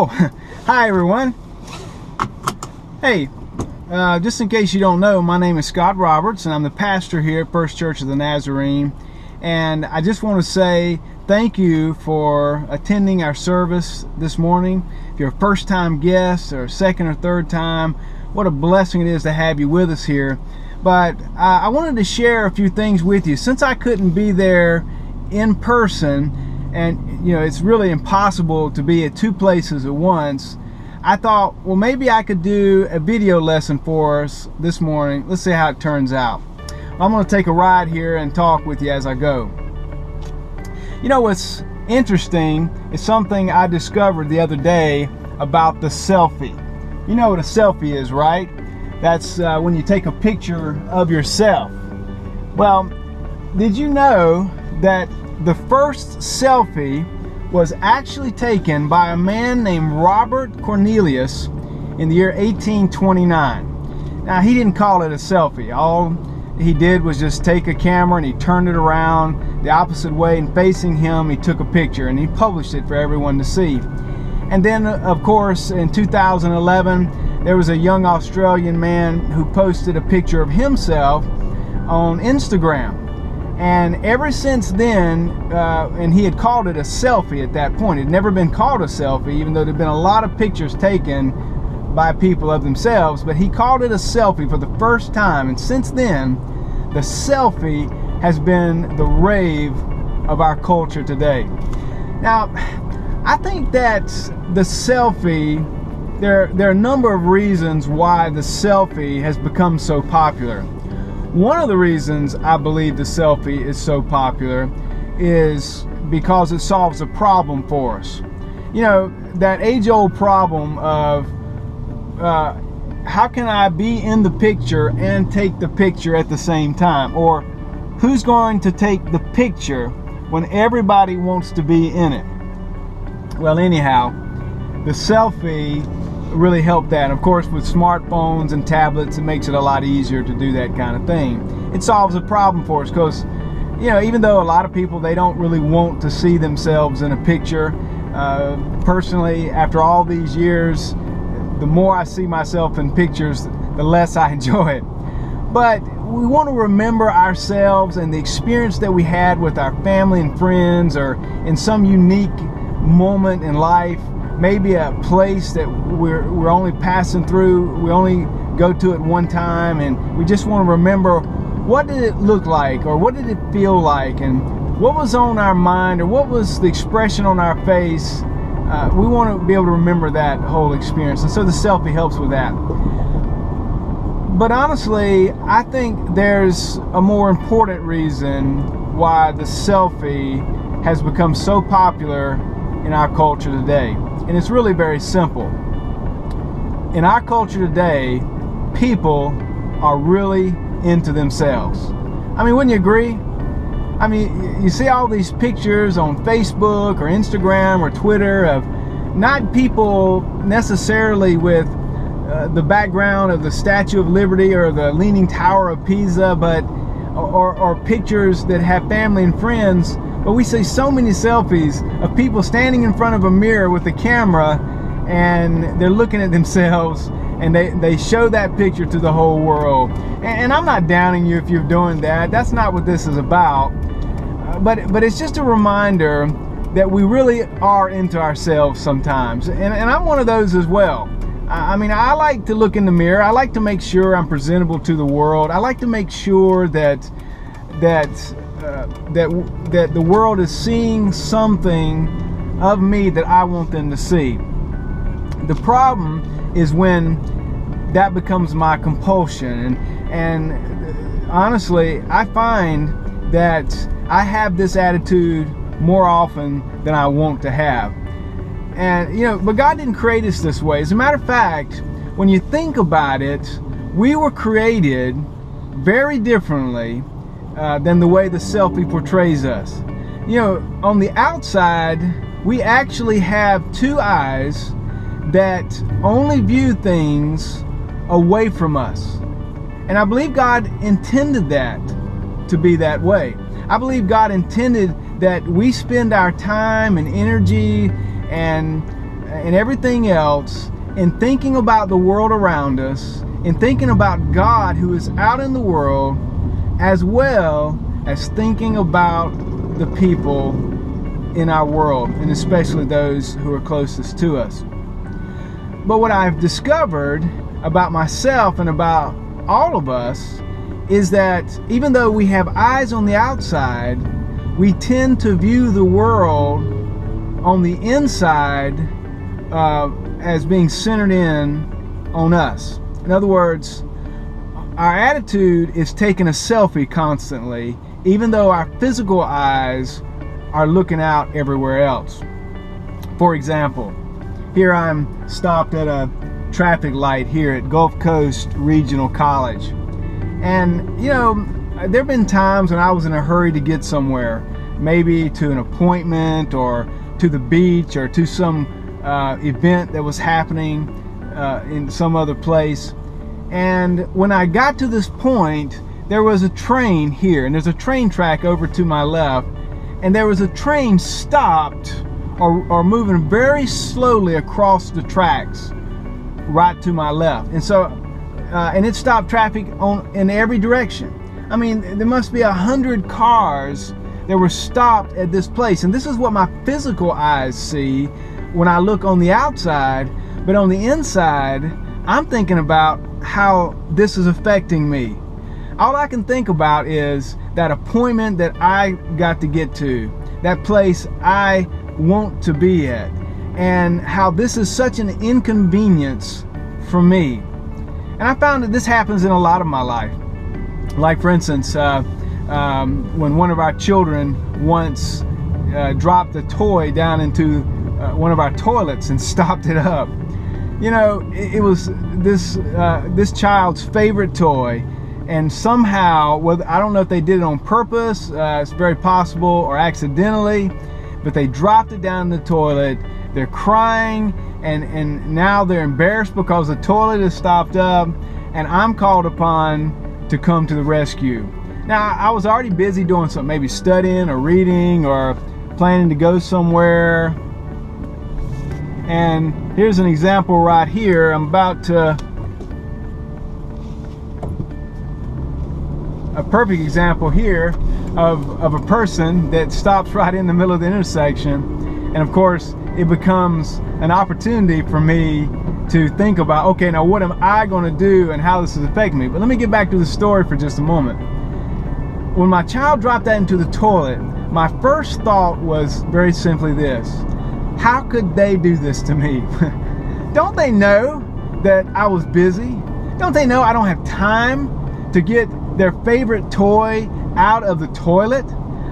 Oh, hi everyone. Hey, just in case you don't know, my name is Scott Roberts and I'm the pastor here at First Church of the Nazarene. And I just want to say thank you for attending our service this morning. If you're a first-time guest or second or third time, what a blessing it is to have you with us here. But I wanted to share a few things with you. Since I couldn't be there in person, and you know it's really impossible to be at two places at once, I thought, well, maybe I could do a video lesson for us this morning. Let's see how it turns out. I'm going to take a ride here and talk with you as I go. You know what's interesting is something I discovered the other day about the selfie. You know what a selfie is, right? That's when you take a picture of yourself. Well, did you know that the first selfie was actually taken by a man named Robert Cornelius in the year 1829. Now, he didn't call it a selfie. All he did was just take a camera and he turned it around the opposite way, and facing him he took a picture and he published it for everyone to see. And then, of course, in 2011, there was a young Australian man who posted a picture of himself on Instagram. And ever since then, and he had called it a selfie at that point. It had never been called a selfie, even though there had been a lot of pictures taken by people of themselves. But he called it a selfie for the first time. And since then, the selfie has been the rave of our culture today. Now, I think that the selfie, there are a number of reasons why the selfie has become so popular. One of the reasons I believe the selfie is so popular is because it solves a problem for us. You know, that age-old problem of how can I be in the picture and take the picture at the same time? Or who's going to take the picture when everybody wants to be in it? Well, anyhow, the selfie really helped that. Of course, with smartphones and tablets, it makes it a lot easier to do that kind of thing. It solves a problem for us because, you know, even though a lot of people, they don't really want to see themselves in a picture, personally, after all these years, the more I see myself in pictures, the less I enjoy it. But we want to remember ourselves and the experience that we had with our family and friends, or in some unique moment in life, maybe a place that we're only passing through, we only go to it one time, and we just want to remember, what did it look like, or what did it feel like, and what was on our mind, or what was the expression on our face. We want to be able to remember that whole experience, and so the selfie helps with that. But honestly, I think there's a more important reason why the selfie has become so popular in our culture today. And it's really very simple. In our culture today, people are really into themselves. I mean, wouldn't you agree? I mean, you see all these pictures on Facebook or Instagram or Twitter of not people necessarily with the background of the Statue of Liberty or the Leaning Tower of Pisa, but or pictures that have family and friends. But we see so many selfies of people standing in front of a mirror with a camera, and they're looking at themselves, and they show that picture to the whole world. And I'm not downing you if you're doing that. That's not what this is about. But it's just a reminder that we really are into ourselves sometimes. And I'm one of those as well. I mean, I like to look in the mirror. I like to make sure I'm presentable to the world. I like to make sure that the world is seeing something of me that I want them to see. The problem is when that becomes my compulsion, and honestly, I find that I have this attitude more often than I want to have. And you know, but God didn't create us this way. As a matter of fact, when you think about it, we were created very differently than the way the selfie portrays us. You know, on the outside, we actually have two eyes that only view things away from us. And I believe God intended that to be that way. I believe God intended that we spend our time and energy and and everything else, in thinking about the world around us, in thinking about God who is out in the world, as well as thinking about the people in our world, and especially those who are closest to us. But what I've discovered about myself and about all of us is that even though we have eyes on the outside, we tend to view the world on the inside as being centered in on us. In other words, our attitude is taking a selfie constantly, even though our physical eyes are looking out everywhere else. For example, here I'm stopped at a traffic light here at Gulf Coast Regional College. And you know, there have been times when I was in a hurry to get somewhere, maybe to an appointment or to the beach or to some event that was happening in some other place. And when I got to this point, there was a train here, and there's a train track over to my left, and there was a train stopped or moving very slowly across the tracks right to my left. And so and it stopped traffic in every direction. I mean, there must be 100 cars that were stopped at this place, and this is what my physical eyes see when I look on the outside. But on the inside, I'm thinking about how this is affecting me. All I can think about is that appointment that I got to get to, that place I want to be at, and how this is such an inconvenience for me. And I found that this happens in a lot of my life. Like, for instance, when one of our children once dropped a toy down into one of our toilets and stopped it up. You know, it was this child's favorite toy, and somehow, well, I don't know if they did it on purpose, it's very possible, or accidentally, but they dropped it down in the toilet. They're crying, and now they're embarrassed because the toilet is stopped up, and I'm called upon to come to the rescue. Now, I was already busy doing something, maybe studying or reading or planning to go somewhere. And here's an example right here. I'm about to, a perfect example here of a person that stops right in the middle of the intersection. And of course, it becomes an opportunity for me to think about, okay, now what am I going to do and how this is affecting me? But let me get back to the story for just a moment. When my child dropped that into the toilet, my first thought was very simply this: how could they do this to me? Don't they know that I was busy? Don't they know I don't have time to get their favorite toy out of the toilet?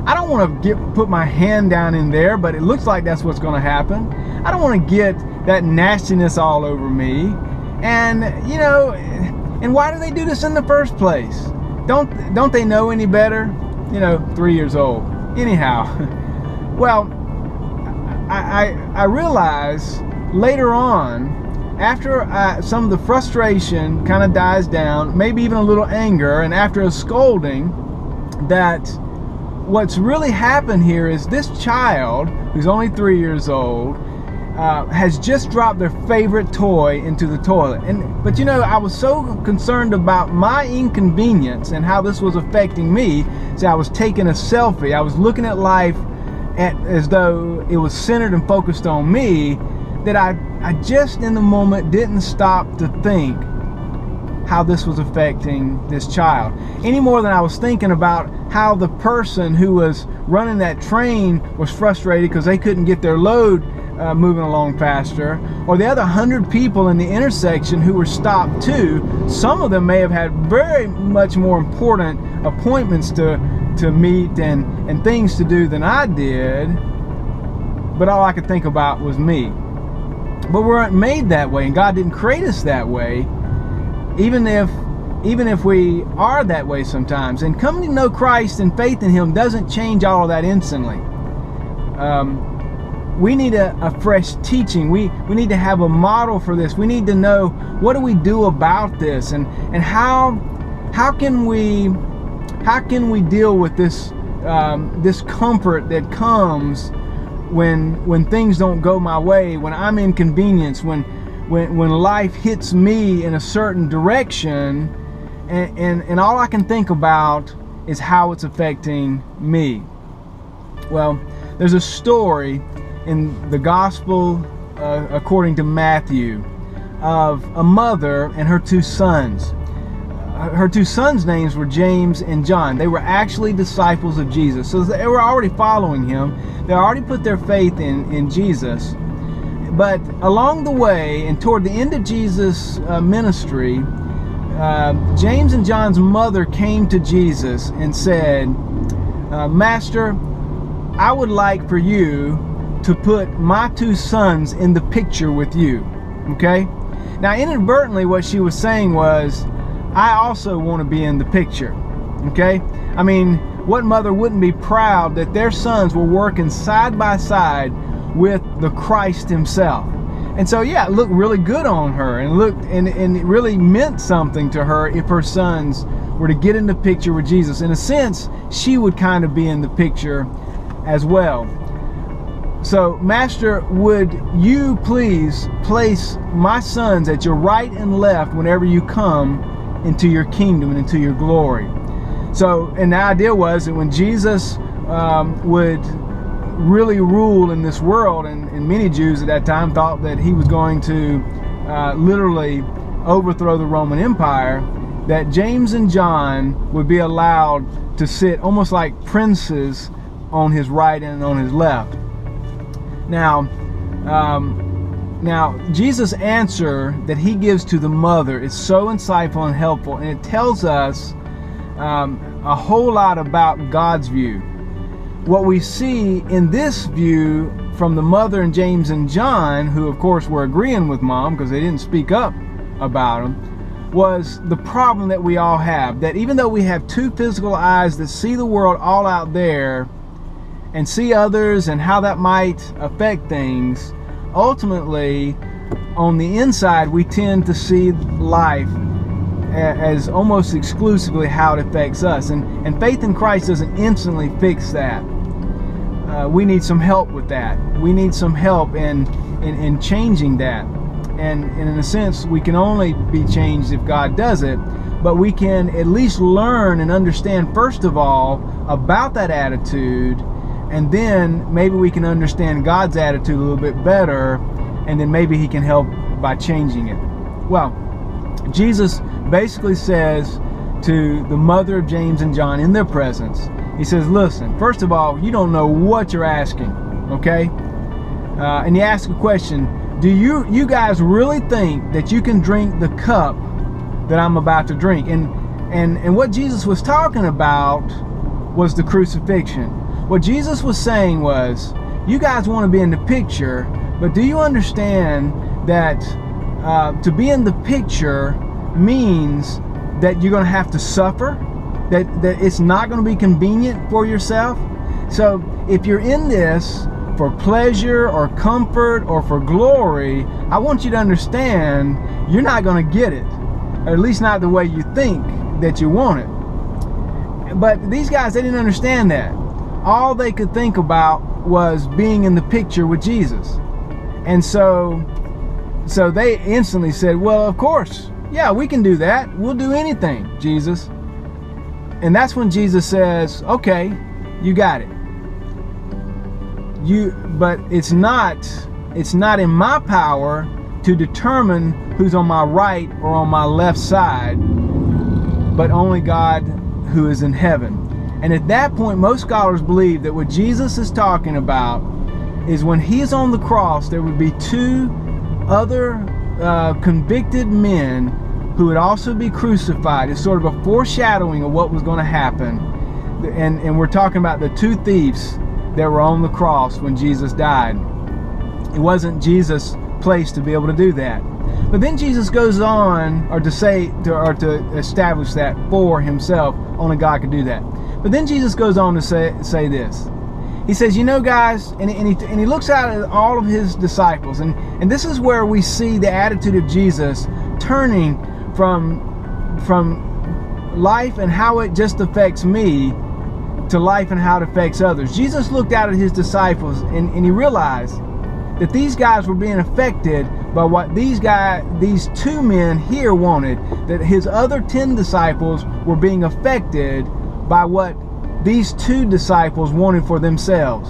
I don't want to put my hand down in there, but it looks like that's what's going to happen. I don't want to get that nastiness all over me. And, you know, and why do they do this in the first place? Don't they know any better? You know, 3 years old. Anyhow, well, I realize later on, after some of the frustration kind of dies down, maybe even a little anger, and after a scolding, that what's really happened here is this child, who's only 3 years old, has just dropped their favorite toy into the toilet. But you know, I was so concerned about my inconvenience and how this was affecting me, so I was taking a selfie. I was looking at life as though it was centered and focused on me, that I just in the moment didn't stop to think how this was affecting this child, any more than I was thinking about how the person who was running that train was frustrated because they couldn't get their load moving along faster, or the other 100 people in the intersection who were stopped too. Some of them may have had very much more important appointments to meet and things to do than I did, but all I could think about was me. But we weren't made that way, and God didn't create us that way, even if we are that way sometimes. And coming to know Christ and faith in Him doesn't change all of that instantly. We need a fresh teaching. We need to have a model for this. We need to know, what do we do about this, and how can we deal with this this comfort that comes when things don't go my way, when I'm inconvenienced, when life hits me in a certain direction, and all I can think about is how it's affecting me. Well, there's a story in the gospel according to Matthew of a mother and her two sons. Her two sons' names were James and John. They were actually disciples of Jesus. So they were already following him. They already put their faith in Jesus. But along the way and toward the end of Jesus' ministry, James and John's mother came to Jesus and said, Master, I would like for you to put my two sons in the picture with you. Okay? Now, inadvertently, what she was saying was, I also want to be in the picture. Okay? I mean, what mother wouldn't be proud that their sons were working side by side with the Christ himself? And so, yeah, it looked really good on her, and it really meant something to her if her sons were to get in the picture with Jesus. In a sense, she would kind of be in the picture as well. So, Master, would you please place my sons at your right and left whenever you come into your kingdom and into your glory? So, and the idea was that when Jesus would really rule in this world, and many Jews at that time thought that he was going to literally overthrow the Roman Empire, that James and John would be allowed to sit almost like princes on his right and on his left. Now Jesus' answer that he gives to the mother is so insightful and helpful, and it tells us a whole lot about God's view. What we see in this view from the mother and James and John, who of course were agreeing with mom because they didn't speak up about him, was the problem that we all have. That even though we have two physical eyes that see the world all out there and see others and how that might affect things, ultimately on the inside we tend to see life as almost exclusively how it affects us. And faith in Christ doesn't instantly fix that. We need some help with that. We need some help in changing that. And in a sense, we can only be changed if God does it. But we can at least learn and understand, first of all, about that attitude. And then maybe we can understand God's attitude a little bit better. And then maybe he can help by changing it. Well, Jesus basically says to the mother of James and John in their presence, he says, listen, first of all, you don't know what you're asking, okay? And he asks a question, do you guys really think that you can drink the cup that I'm about to drink? And what Jesus was talking about was the crucifixion. What Jesus was saying was, you guys want to be in the picture, but do you understand that to be in the picture means that you're going to have to suffer? That it's not going to be convenient for yourself? So if you're in this for pleasure or comfort or for glory, I want you to understand you're not going to get it, or at least not the way you think that you want it. But these guys, they didn't understand that. All they could think about was being in the picture with Jesus. And so they instantly said, well, of course, yeah, we can do that. We'll do anything, Jesus. And that's when Jesus says, okay, you got it. But it's not in my power to determine who's on my right or on my left side, but only God who is in heaven. And at that point, most scholars believe that what Jesus is talking about is when he is on the cross, there would be two other convicted men who would also be crucified. It's sort of a foreshadowing of what was going to happen. And we're talking about the two thieves that were on the cross when Jesus died. It wasn't Jesus' place to be able to do that. But then Jesus goes on, or to establish that for himself. Only God could do that. But then Jesus goes on to say this. He says, you know, guys, and he looks out at all of his disciples, and this is where we see the attitude of Jesus turning from life and how it just affects me to life and how it affects others. Jesus looked out at his disciples and he realized that these guys were being affected by what these two men here wanted, that his other 10 disciples were being affected by what these 2 disciples wanted for themselves.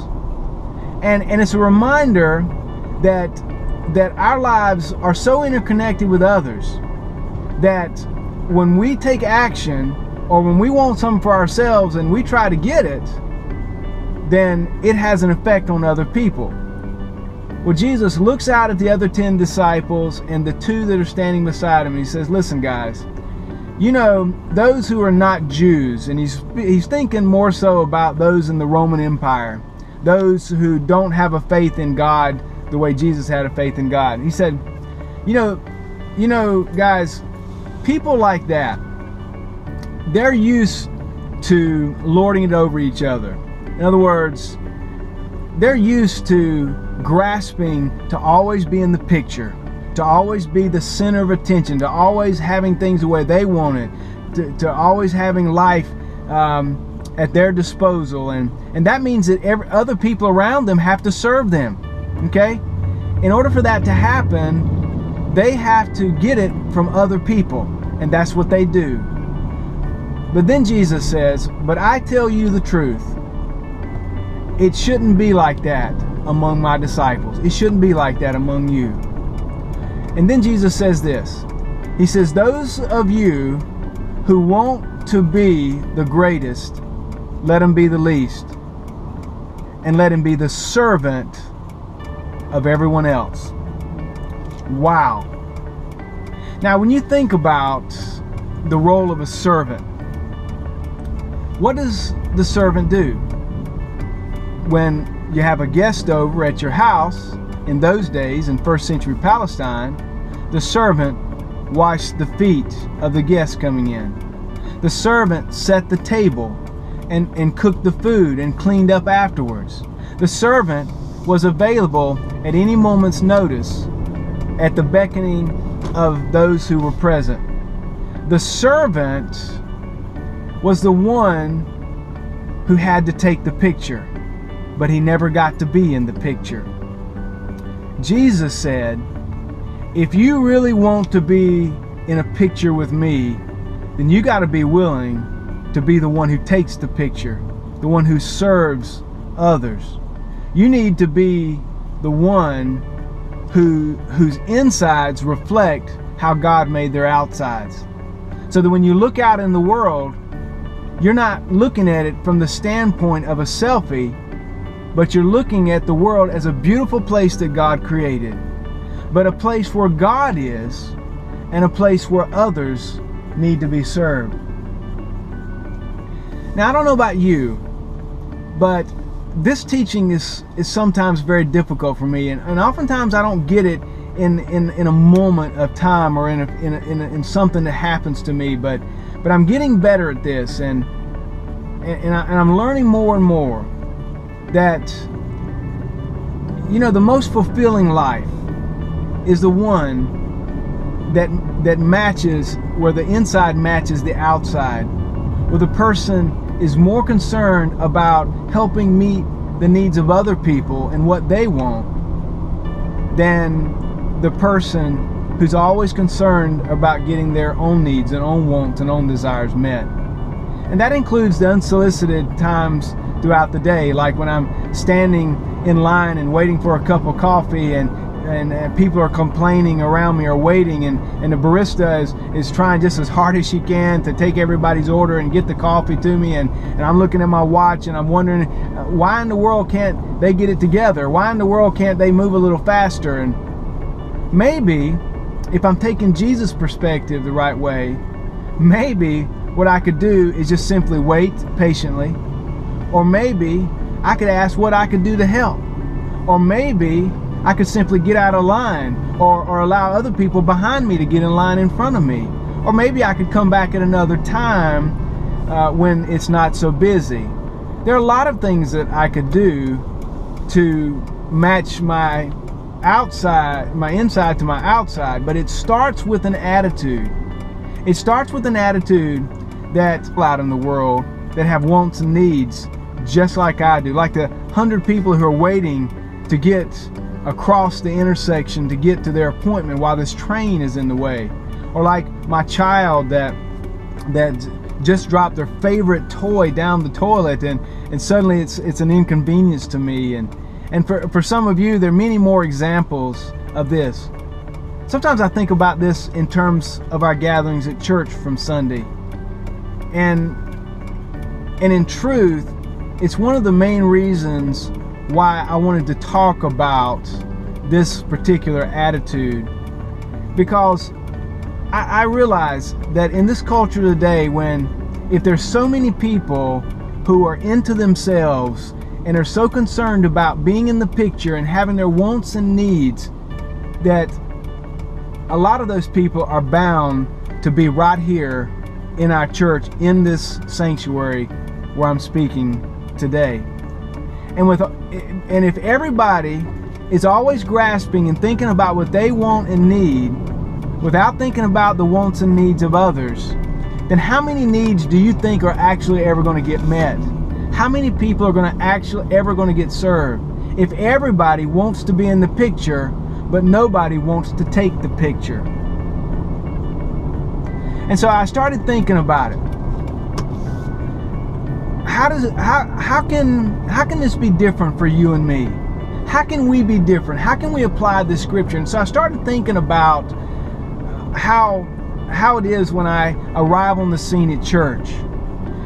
And it's a reminder that our lives are so interconnected with others that when we take action or when we want something for ourselves and we try to get it, then it has an effect on other people. Well, Jesus looks out at the other 10 disciples and the 2 that are standing beside him, and he says, listen guys, you know, those who are not Jews, and he's thinking more so about those in the Roman Empire, those who don't have a faith in God the way Jesus had a faith in God. He said, you know, guys, people like that, they're used to lording it over each other. In other words, they're used to grasping to always be in the picture, to always be the center of attention, to always having things the way they want it, to always having life at their disposal. And that means that other people around them have to serve them. Okay? In order for that to happen, they have to get it from other people. And that's what they do. But then Jesus says, but I tell you the truth. It shouldn't be like that among my disciples. It shouldn't be like that among you. And then Jesus says this. He says, those of you who want to be the greatest, let him be the least. And let him be the servant of everyone else. Wow. Now, when you think about the role of a servant, what does the servant do? When you have a guest over at your house, in those days, in first century Palestine, the servant washed the feet of the guests coming in. The servant set the table and cooked the food and cleaned up afterwards. The servant was available at any moment's notice at the beckoning of those who were present. The servant was the one who had to take the picture, but he never got to be in the picture. Jesus said, if you really want to be in a picture with me, then you got to be willing to be the one who takes the picture, the one who serves others. You need to be the one whose insides reflect how God made their outsides. So that when you look out in the world, you're not looking at it from the standpoint of a selfie, but you're looking at the world as a beautiful place that God created, but a place where God is and a place where others need to be served. Now, I don't know about you, but this teaching is sometimes very difficult for me, and oftentimes I don't get it in a moment of time or in something that happens to me, but I'm getting better at this, and I'm learning more and more that, you know, the most fulfilling life is the one that matches, where the inside matches the outside, where the person is more concerned about helping meet the needs of other people and what they want than the person who's always concerned about getting their own needs and own wants and own desires met. And that includes the unsolicited times throughout the day, like when I'm standing in line and waiting for a cup of coffee and people are complaining around me or waiting, and the barista is trying just as hard as she can to take everybody's order and get the coffee to me, and I'm looking at my watch and I'm wondering, why in the world can't they get it together? Why in the world can't they move a little faster? And maybe if I'm taking Jesus' perspective the right way, maybe what I could do is just simply wait patiently, or maybe I could ask what I could do to help, or maybe I could simply get out of line, or allow other people behind me to get in line in front of me. Or maybe I could come back at another time when it's not so busy. There are a lot of things that I could do to match my inside to my outside, but it starts with an attitude. It starts with an attitude that out in the world that have wants and needs just like I do, like the 100 people who are waiting to get across the intersection to get to their appointment while this train is in the way, or like my child that just dropped their favorite toy down the toilet, and suddenly it's an inconvenience to me. And for some of you, there are many more examples of this. Sometimes I think about this in terms of our gatherings at church from Sunday. And in truth, it's one of the main reasons why I wanted to talk about this particular attitude. Because I realize that in this culture today, if there's so many people who are into themselves and are so concerned about being in the picture and having their wants and needs, that a lot of those people are bound to be right here in our church, in this sanctuary where I'm speaking today. And if everybody is always grasping and thinking about what they want and need without thinking about the wants and needs of others, then how many needs do you think are actually ever going to get met? How many people are going to actually ever going to get served? If everybody wants to be in the picture, but nobody wants to take the picture. And so I started thinking about it. How can this be different for you and me? How can we be different? How can we apply this scripture? And so I started thinking about how it is when I arrive on the scene at church.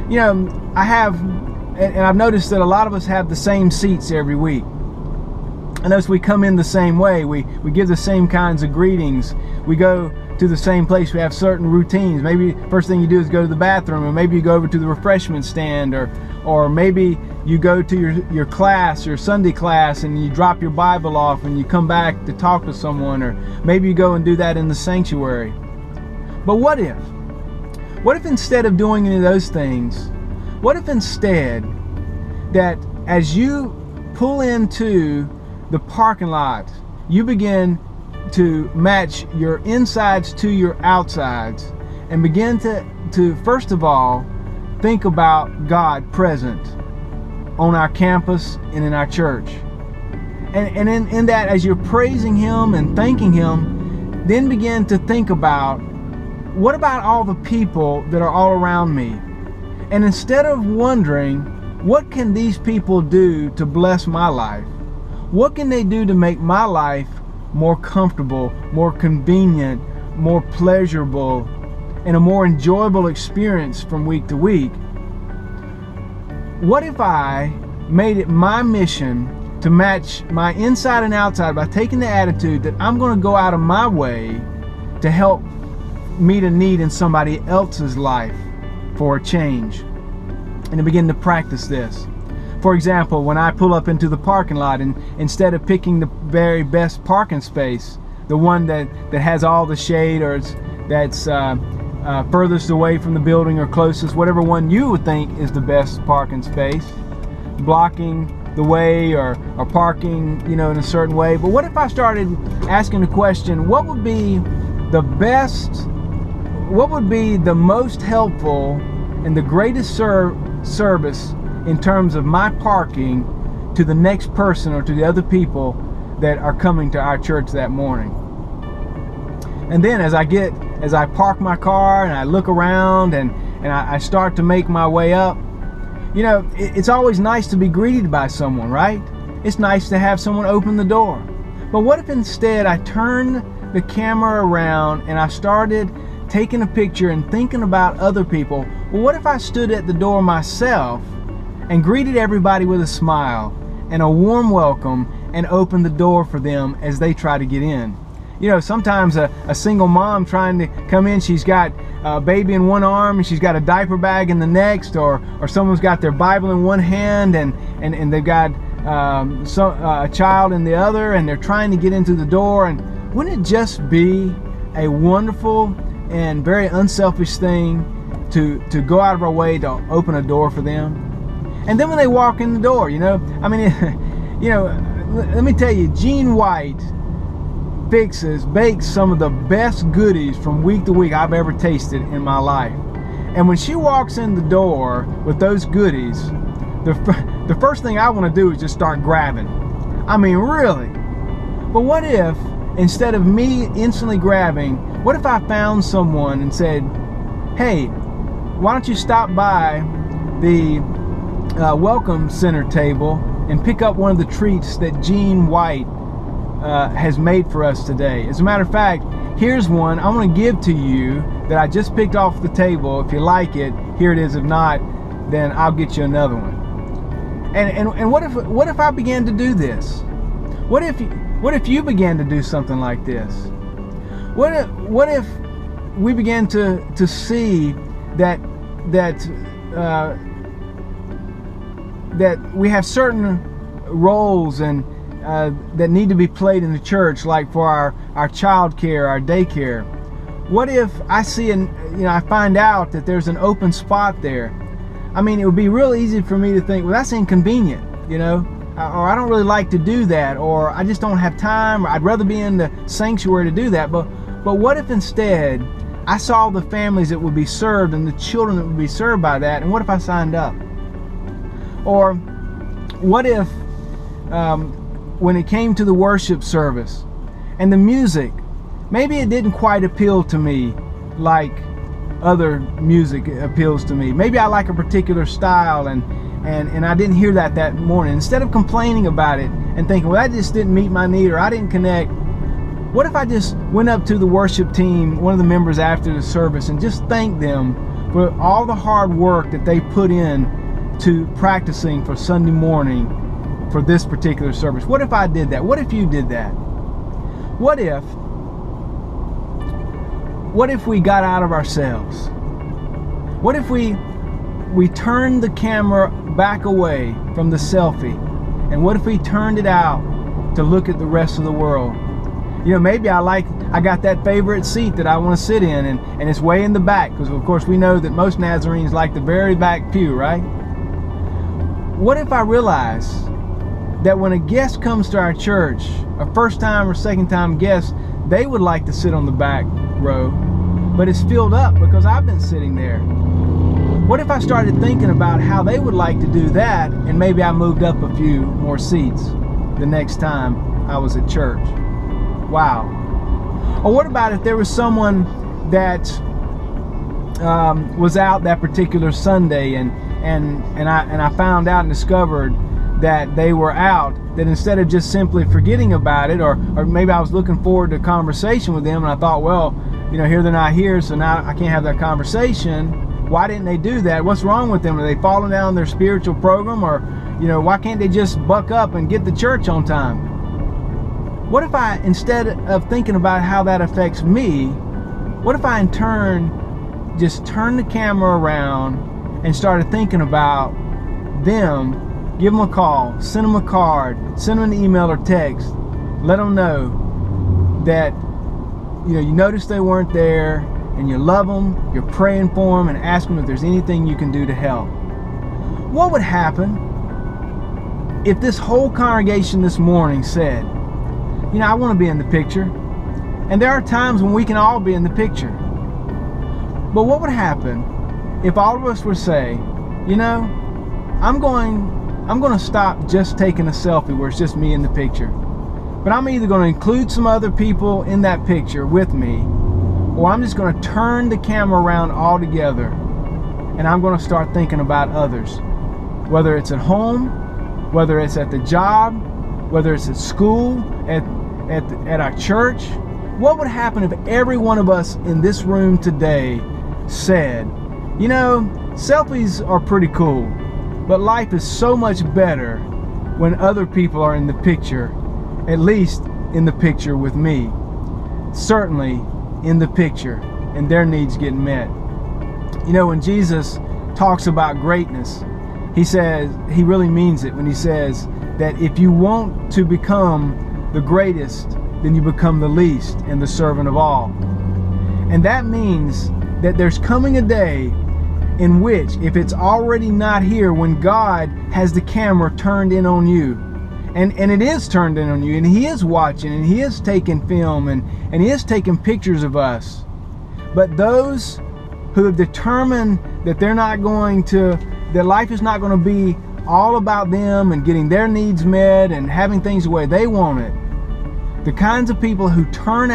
You know, I've noticed that a lot of us have the same seats every week. I notice we come in the same way. We give the same kinds of greetings. We go to the same place. We have certain routines. Maybe first thing you do is go to the bathroom, or maybe you go over to the refreshment stand, or maybe you go to your class, your Sunday class, and you drop your Bible off and you come back to talk to someone, or maybe you go and do that in the sanctuary. But what if instead of doing any of those things, what if instead that as you pull into the parking lot, you begin to match your insides to your outsides and begin to first of all think about God present on our campus and in our church. And in that, as you're praising Him and thanking Him, then begin to think about, what about all the people that are all around me? And instead of wondering, what can these people do to bless my life? What can they do to make my life more comfortable, more convenient, more pleasurable, and a more enjoyable experience from week to week? What if I made it my mission to match my inside and outside by taking the attitude that I'm going to go out of my way to help meet a need in somebody else's life for a change, and to begin to practice this? For example, when I pull up into the parking lot, and instead of picking the very best parking space, the one that has all the shade, or that's furthest away from the building or closest, whatever one you would think is the best parking space, blocking the way or parking, in a certain way. But what if I started asking the question, what would be the most helpful and the greatest service in terms of my parking to the next person or to the other people that are coming to our church that morning? And then as I park my car and I look around and I start to make my way up, it's always nice to be greeted by someone, right? It's nice to have someone open the door. But what if instead I turned the camera around and I started taking a picture and thinking about other people? Well, what if I stood at the door myself and greeted everybody with a smile and a warm welcome and opened the door for them as they try to get in? Sometimes a single mom trying to come in, she's got a baby in one arm and she's got a diaper bag in the next, or someone's got their Bible in one hand and they've got a child in the other, and they're trying to get into the door. And wouldn't it just be a wonderful and very unselfish thing to go out of our way to open a door for them? And then when they walk in the door, let me tell you, Gene White bakes some of the best goodies from week to week I've ever tasted in my life. And when she walks in the door with those goodies, the first thing I want to do is just start grabbing. I mean, really. But what if, instead of me instantly grabbing, what if I found someone and said, hey, why don't you stop by the Welcome Center table and pick up one of the treats that Jean White has made for us today. As a matter of fact, here's one I'm going to give to you that I just picked off the table. If you like it, here it is. If not, then I'll get you another one. And what if I began to do this? What if you began to do something like this? What if we began to see that we have certain roles and that need to be played in the church, like for our child care, our daycare. What if I see I find out that there's an open spot there? I mean, it would be real easy for me to think, well, that's inconvenient, or I don't really like to do that, or I just don't have time, or I'd rather be in the sanctuary to do that. But what if instead I saw the families that would be served and the children that would be served by that, and what if I signed up? Or what if when it came to the worship service and the music, maybe it didn't quite appeal to me like other music appeals to me. Maybe I like a particular style and I didn't hear that morning. Instead of complaining about it and thinking, well, that just didn't meet my need or I didn't connect, what if I just went up to the worship team, one of the members after the service, and just thanked them for all the hard work that they put in to practicing for Sunday morning for this particular service? What if I did that? What if you did that? What if we got out of ourselves? What if we turned the camera back away from the selfie? And what if we turned it out to look at the rest of the world? Maybe I got that favorite seat that I want to sit in, and it's way in the back, because of course we know that most Nazarenes like the very back pew, right? What if I realize that when a guest comes to our church, a first time or second time guest, they would like to sit on the back row, but it's filled up because I've been sitting there? What if I started thinking about how they would like to do that, and maybe I moved up a few more seats the next time I was at church? Wow. Or what about if there was someone that was out that particular Sunday and I found out and discovered that they were out, that instead of just simply forgetting about it, or maybe I was looking forward to a conversation with them and I thought, well, here they're not here, so now I can't have that conversation. Why didn't they do that? What's wrong with them? Are they falling down their spiritual program? Or, why can't they just buck up and get to church on time? What if I, instead of thinking about how that affects me, what if I in turn just turned the camera around and started thinking about them, give them a call, send them a card, send them an email or text, let them know that you noticed they weren't there, and you love them, you're praying for them, and ask them if there's anything you can do to help? What would happen if this whole congregation this morning said, I want to be in the picture? And there are times when we can all be in the picture. But what would happen if all of us were to say, I'm going to stop just taking a selfie where it's just me in the picture, but I'm either going to include some other people in that picture with me, or I'm just going to turn the camera around altogether and I'm going to start thinking about others, whether it's at home, whether it's at the job, whether it's at school, at our church. What would happen if every one of us in this room today said, selfies are pretty cool, but life is so much better when other people are in the picture, at least in the picture with me, certainly in the picture, and their needs getting met. When Jesus talks about greatness, he says, he really means it when he says that if you want to become the greatest, then you become the least and the servant of all. And that means that there's coming a day in which, if it's already not here, when God has the camera turned in on you, and it is turned in on you, and he is watching, and he is taking film, and he is taking pictures of us. But those who have determined that that life is not going to be all about them and getting their needs met and having things the way they want it. The kinds of people who turn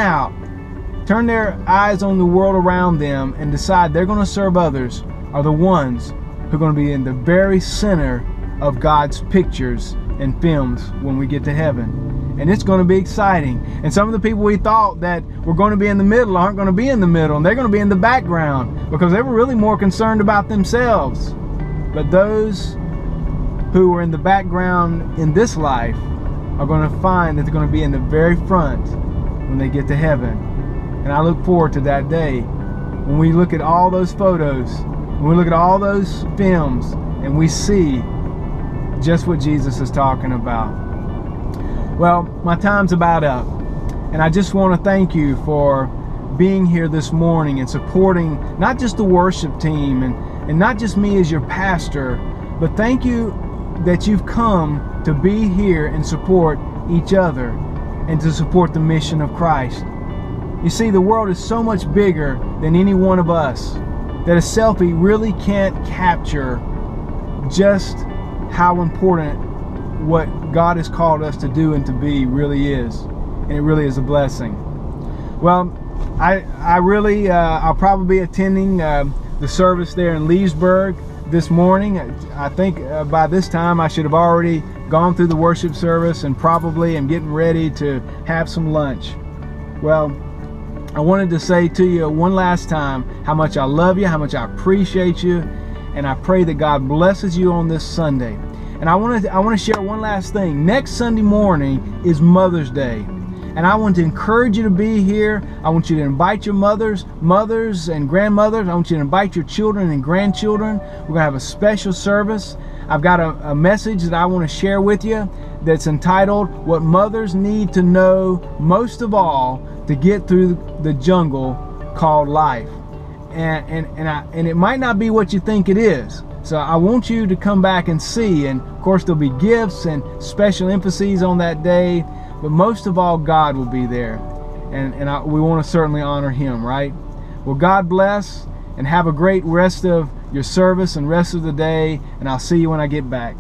their eyes on the world around them and decide they're going to serve others are the ones who are going to be in the very center of God's pictures and films when we get to heaven. And it's going to be exciting. And some of the people we thought that were going to be in the middle aren't going to be in the middle, and they're going to be in the background because they were really more concerned about themselves. But those who are in the background in this life are going to find that they're going to be in the very front when they get to heaven. And I look forward to that day when we look at all those photos, when we look at all those films, and we see just what Jesus is talking about. Well, my time's about up, and I just want to thank you for being here this morning and supporting not just the worship team and not just me as your pastor, but thank you that you've come to be here and support each other and to support the mission of Christ. You see, the world is so much bigger than any one of us that a selfie really can't capture just how important what God has called us to do and to be really is. And it really is a blessing. Well, I'll probably be attending the service there in Leesburg this morning. I think by this time I should have already gone through the worship service and probably am getting ready to have some lunch. Well, I wanted to say to you one last time how much I love you, how much I appreciate you, and I pray that God blesses you on this Sunday. And I want to share one last thing. Next Sunday morning is Mother's Day. And I want to encourage you to be here. I want you to invite your mothers and grandmothers. I want you to invite your children and grandchildren. We're going to have a special service. I've got a message that I want to share with you that's entitled, What Mothers Need to Know Most of All to Get Through the Jungle Called Life. And it might not be what you think it is. So I want you to come back and see. And of course there'll be gifts and special emphases on that day. But most of all, God will be there. And we want to certainly honor Him, right? Well, God bless, and have a great rest of your service and rest of the day. And I'll see you when I get back.